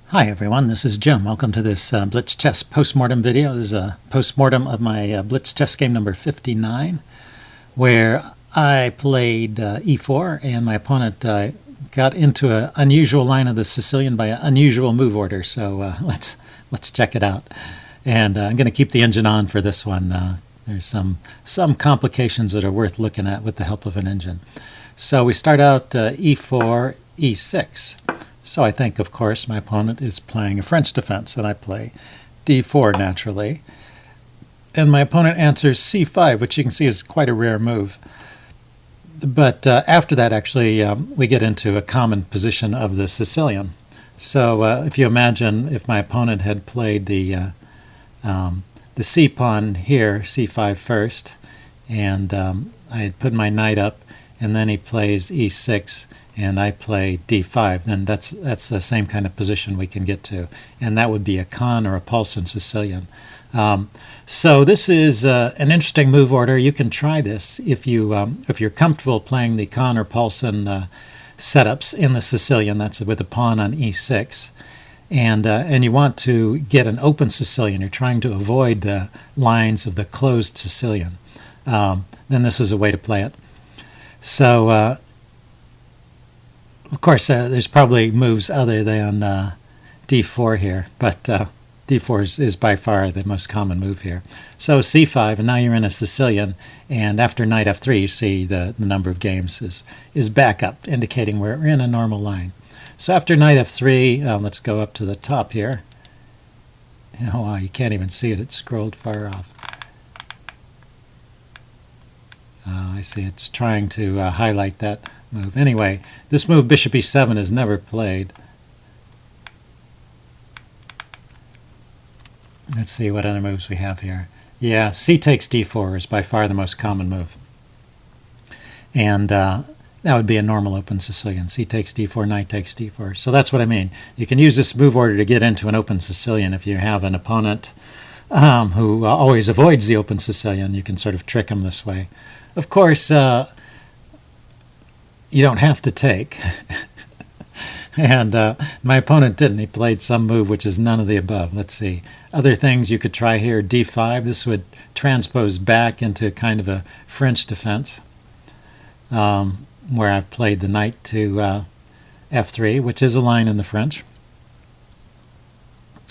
Hi everyone, this is Jim. Welcome to this Blitz chess postmortem video. This is a postmortem of my Blitz chess game number 59, where I played e4 and my opponent got into an unusual line of the Sicilian by an unusual move order. So let's check it out. And I'm going to keep the engine on for this one. There's some complications that are worth looking at with the help of an engine. So we start out e4, e6. So I think, of course, my opponent is playing a French defense, and I play d4 naturally. And my opponent answers c5, which you can see is quite a rare move. But after that, actually, we get into a common position of the Sicilian. So if you imagine if my opponent had played the c pawn here, c5 first, and I had put my knight up, and then he plays e6, and I play d5, then that's the same kind of position we can get to, and that would be a con or a pulse Sicilian. So this is an interesting move order. You can try this if you're comfortable playing the con or pulse setups in the Sicilian. That's with a pawn on e6, and you want to get an open Sicilian. You're trying to avoid the lines of the closed Sicilian. Then this is a way to play it. So. Of course, there's probably moves other than d4 here, but d4 is by far the most common move here. So c5, and now you're in a Sicilian, and after knight f3, you see the number of games is back up, indicating we're in a normal line. So after knight f3, let's go up to the top here. Oh, wow, you can't even see it. It's scrolled far off. I see it's trying to highlight that move. Anyway, this move bishop e7 is never played. Let's see what other moves we have here. Yeah, c takes d4 is by far the most common move. And that would be a normal open Sicilian. C takes d4, knight takes d4. So that's what I mean. You can use this move order to get into an open Sicilian. If you have an opponent who always avoids the open Sicilian, you can sort of trick him this way. Of course, you don't have to take. And my opponent didn't. He played some move which is none of the above. Let's see. Other things you could try here. d5. This would transpose back into kind of a French defense, where I've played the knight to f3, which is a line in the French.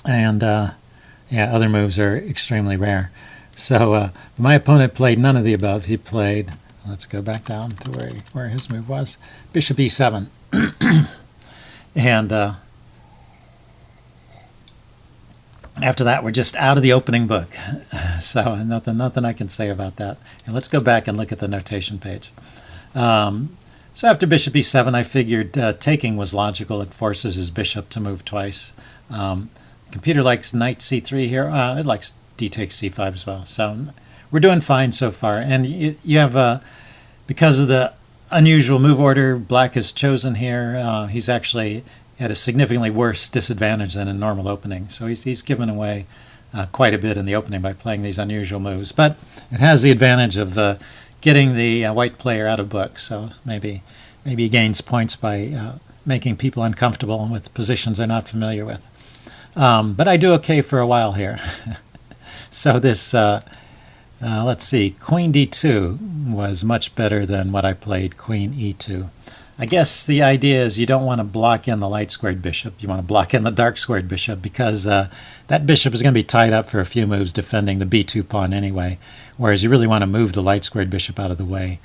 And yeah, other moves are extremely rare. So my opponent played none of the above. He played, let's go back down to where his move was, bishop e7. And after that, we're just out of the opening book. So nothing I can say about that. And let's go back and look at the notation page. So after bishop e7, I figured taking was logical. It forces his bishop to move twice. Computer likes knight c3 here. It likes d takes c5 as well. So we're doing fine so far. And you have, because of the unusual move order black has chosen here, he's actually at a significantly worse disadvantage than a normal opening. So he's given away quite a bit in the opening by playing these unusual moves. But it has the advantage of getting the white player out of book. So maybe he gains points by making people uncomfortable with positions they're not familiar with. But I do okay for a while here. So this, let's see, queen d2 was much better than what I played, queen e2. I guess the idea is you don't want to block in the light squared bishop. You want to block in the dark squared bishop, because that bishop is going to be tied up for a few moves defending the b2 pawn anyway, whereas you really want to move the light squared bishop out of the way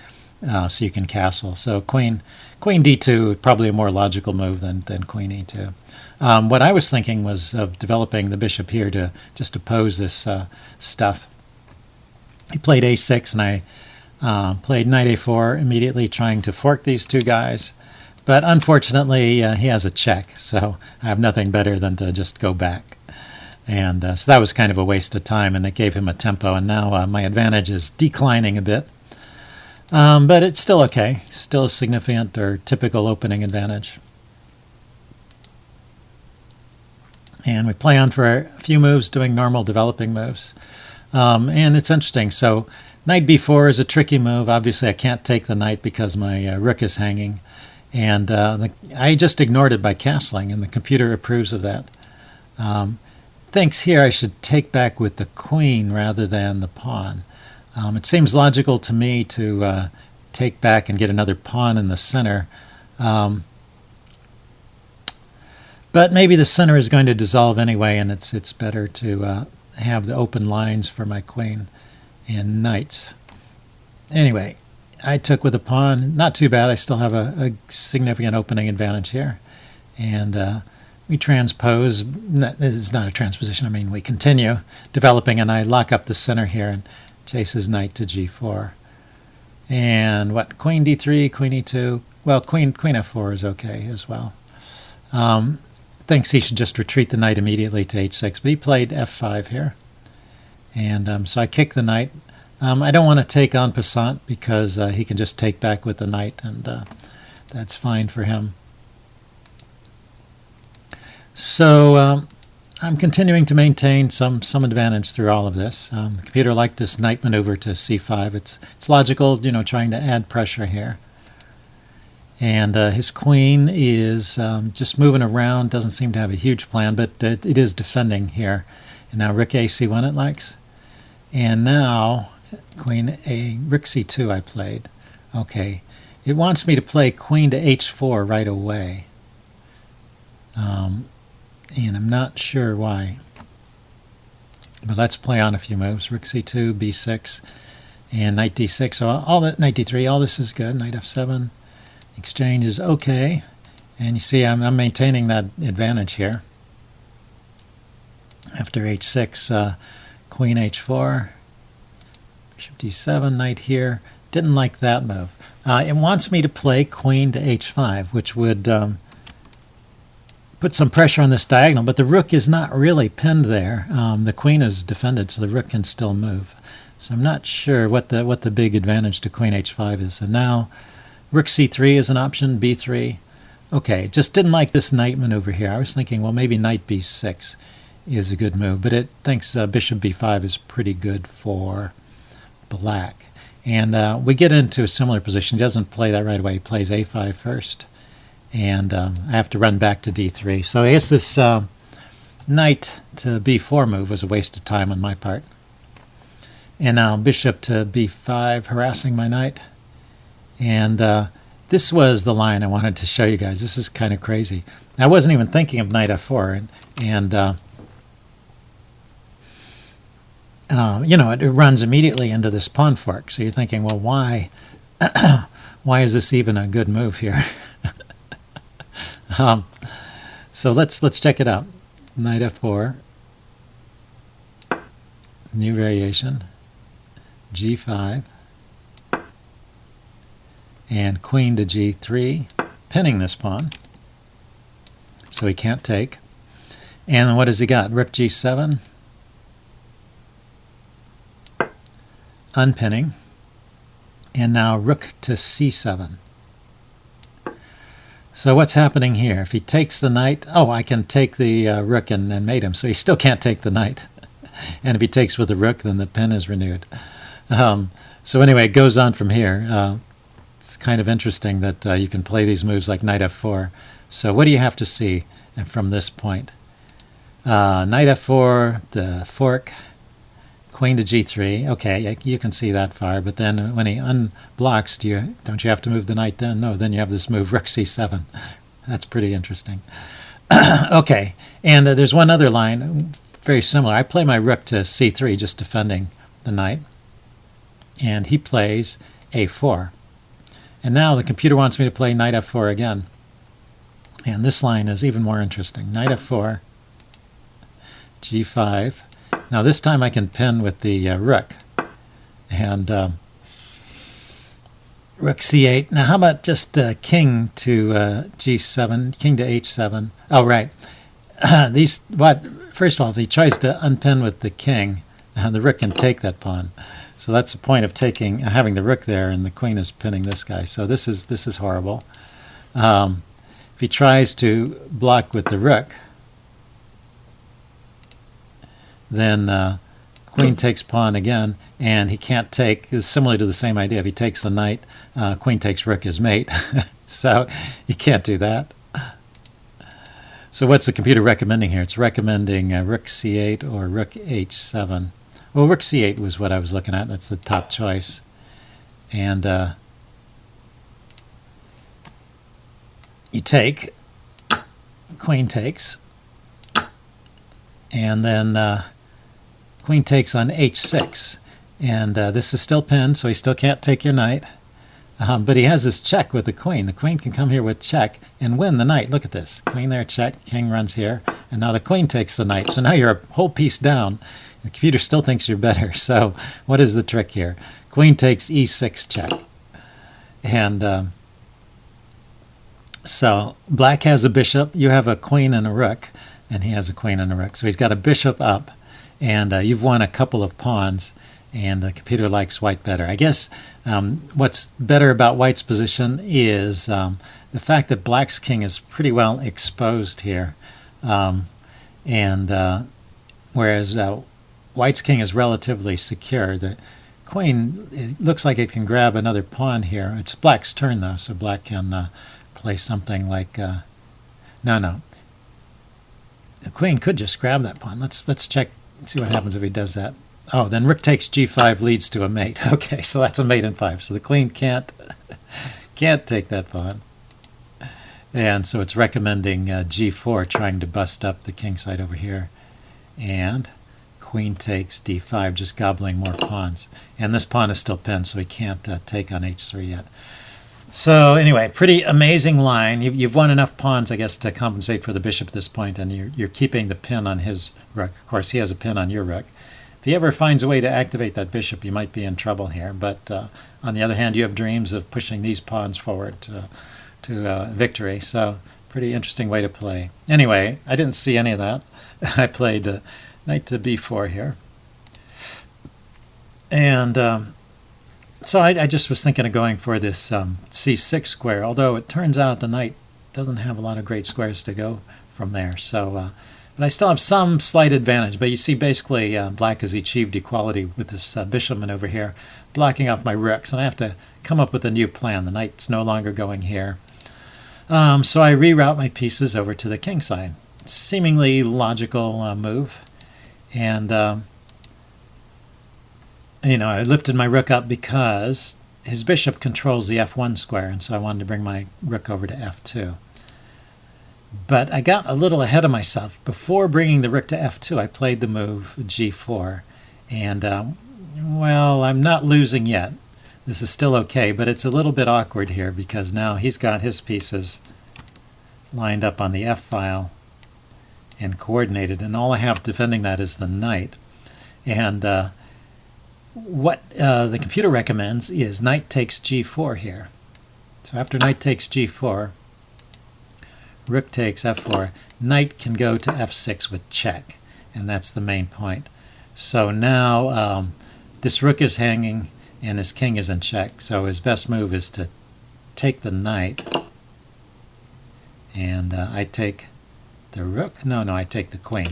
so you can castle. So queen d2 is probably a more logical move than queen e2. What I was thinking was of developing the bishop here to just oppose this stuff. He played a6, and I played knight a4, immediately trying to fork these two guys. But unfortunately, he has a check, so I have nothing better than to just go back. And so that was kind of a waste of time, and it gave him a tempo. And now my advantage is declining a bit. But it's still okay. Still a significant or typical opening advantage. And we play on for a few moves, doing normal developing moves. And it's interesting. So knight b4 is a tricky move. Obviously, I can't take the knight because my rook is hanging. And I just ignored it by castling, and the computer approves of that. Thinks here I should take back with the queen rather than the pawn. It seems logical to me to take back and get another pawn in the center. But maybe the center is going to dissolve anyway, and it's better to have the open lines for my queen and knights. Anyway, I took with a pawn. Not too bad. I still have a significant opening advantage here. And we transpose. This is not a transposition. I mean, we continue developing, and I lock up the center here and chases knight to g4. And what? Queen d3, queen e2. Well, queen f4 is okay as well. Thinks he should just retreat the knight immediately to h6, but he played f5 here. And so I kick the knight. I don't want to take en passant because he can just take back with the knight, and that's fine for him. So I'm continuing to maintain some advantage through all of this. The computer liked this knight maneuver to c5. It's logical, trying to add pressure here. And his queen is just moving around, doesn't seem to have a huge plan, but it is defending here. And now rook a(c1) it likes. And now queen rook c2 I played. Okay, it wants me to play queen to h4 right away. And I'm not sure why. But let's play on a few moves. Rook c2, b6, and knight d6. So knight d3, all this is good. Knight f7. Exchange is okay, and you see I'm maintaining that advantage here. After h6, queen h4, bishop d7, knight here. Didn't like that move. It wants me to play queen to h5, which would put some pressure on this diagonal, but the rook is not really pinned there. The queen is defended, so the rook can still move. So I'm not sure what the big advantage to queen h5 is. And now rook c3 is an option, b3. Okay, just didn't like this knight maneuver here. I was thinking, well, maybe knight b6 is a good move, but it thinks bishop b5 is pretty good for black. And we get into a similar position. He doesn't play that right away. He plays a5 first. And I have to run back to d3. So I guess this knight to b4 move was a waste of time on my part. And now bishop to b5, harassing my knight. And this was the line I wanted to show you guys. This is kind of crazy. I wasn't even thinking of knight f4, and it runs immediately into this pawn fork. So you're thinking, well, why is this even a good move here? So let's check it out. Knight f4, new variation, g5. And queen to g3, pinning this pawn, so he can't take. And what has he got? Rook g7, unpinning, and now rook to c7. So what's happening here? If he takes the knight, I can take the rook and mate him, so he still can't take the knight. And if he takes with the rook, then the pin is renewed. So anyway, it goes on from here. It's kind of interesting that you can play these moves like knight f4. So what do you have to see from this point? Knight f4, the fork, queen to g3. Okay, you can see that far, but then when he unblocks, don't you have to move the knight then? No, then you have this move, rook c7. That's pretty interesting. Okay, and there's one other line, very similar. I play my rook to c3, just defending the knight, and he plays a4. And now the computer wants me to play knight f4 again. And this line is even more interesting. Knight f4, g5. Now this time I can pin with the rook. And rook c8. Now how about just king to g7, king to h7. Oh, right. First of all, if he tries to unpin with the king, the rook can take that pawn. So that's the point of having the rook there, and the queen is pinning this guy. So this is horrible. If he tries to block with the rook, then queen takes pawn again, and he can't take. It's similar to the same idea. If he takes the knight, queen takes rook as mate. So you can't do that. So what's the computer recommending here? It's recommending rook c8 or rook h7. Well, rook c8 was what I was looking at. That's the top choice. And you take, queen takes, and then queen takes on h6. And this is still pinned, so he still can't take your knight. But he has this check with the queen. The queen can come here with check and win the knight. Look at this. Queen there, check. King runs here. And now the queen takes the knight. So now you're a whole piece down. The computer still thinks you're better. So what is the trick here? Queen takes e6 check. And so black has a bishop. You have a queen and a rook. And he has a queen and a rook. So he's got a bishop up. And you've won a couple of pawns. And the computer likes white better. I guess what's better about white's position is the fact that black's king is pretty well exposed here. Whereas white's king is relatively secure. The queen, it looks like it can grab another pawn here. It's black's turn, though, so black can play something like... no. The queen could just grab that pawn. Let's check, see what happens if he does that. Oh, then rook takes g5 leads to a mate. Okay, so that's a mate in 5. So the queen can't take that pawn. And so it's recommending g4, trying to bust up the king side over here. And queen takes d5, just gobbling more pawns. And this pawn is still pinned, so he can't take on h3 yet. So anyway, pretty amazing line. You've won enough pawns, I guess, to compensate for the bishop at this point, and you're keeping the pin on his rook. Of course, he has a pin on your rook. If he ever finds a way to activate that bishop, you might be in trouble here. But on the other hand, you have dreams of pushing these pawns forward to victory. So pretty interesting way to play. Anyway, I didn't see any of that. I played knight to b4 here. And so I just was thinking of going for this c6 square, although it turns out the knight doesn't have a lot of great squares to go from there. So... but I still have some slight advantage. But you see, basically, black has achieved equality with this bishop maneuver here, blocking off my rooks. And I have to come up with a new plan. The knight's no longer going here. So I reroute my pieces over to the king side. Seemingly logical move. And, I lifted my rook up because his bishop controls the f1 square. And so I wanted to bring my rook over to f2. But I got a little ahead of myself. Before bringing the rook to f2, I played the move g4. And, well, I'm not losing yet. This is still okay, but it's a little bit awkward here because now he's got his pieces lined up on the f-file and coordinated, and all I have defending that is the knight. And what the computer recommends is knight takes g4 here. So after knight takes g4, rook takes f4, knight can go to f6 with check, and that's the main point. So now this rook is hanging and his king is in check, so his best move is to take the knight, and I take the rook. No, I take the queen.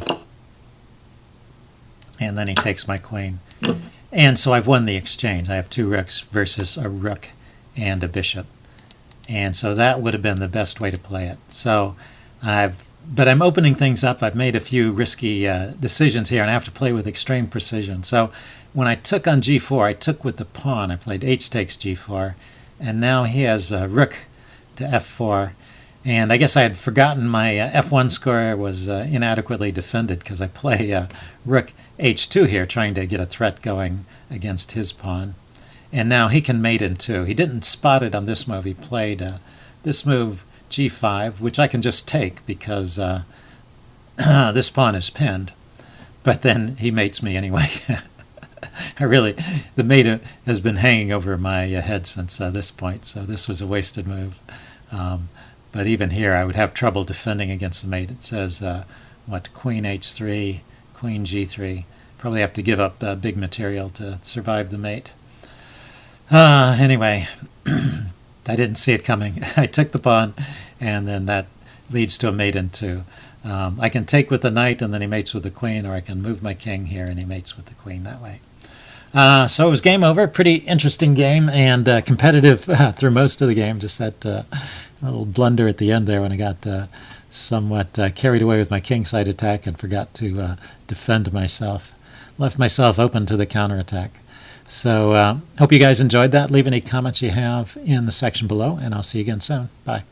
And then he takes my queen. And so I've won the exchange. I have two rooks versus a rook and a bishop. And so that would have been the best way to play it. So but I'm opening things up. I've made a few risky decisions here, and I have to play with extreme precision. So when I took on g4, I took with the pawn. I played h takes g4, and now he has rook to f4. And I guess I had forgotten my f1 square was inadequately defended because I play rook h2 here, trying to get a threat going against his pawn. And now he can mate in 2. He didn't spot it on this move. He played this move g5, which I can just take because this pawn is pinned. But then he mates me anyway. The mate has been hanging over my head since this point, so this was a wasted move. But even here, I would have trouble defending against the mate. It says, queen h3, queen g3. Probably have to give up big material to survive the mate. Anyway, I didn't see it coming. I took the pawn, and then that leads to a mate in 2. I can take with the knight, and then he mates with the queen, or I can move my king here, and he mates with the queen that way. So it was game over. Pretty interesting game, and competitive through most of the game. Just that little blunder at the end there when I got somewhat carried away with my kingside attack and forgot to defend myself. Left myself open to the counterattack. So hope you guys enjoyed that. Leave any comments you have in the section below, and I'll see you again soon. Bye.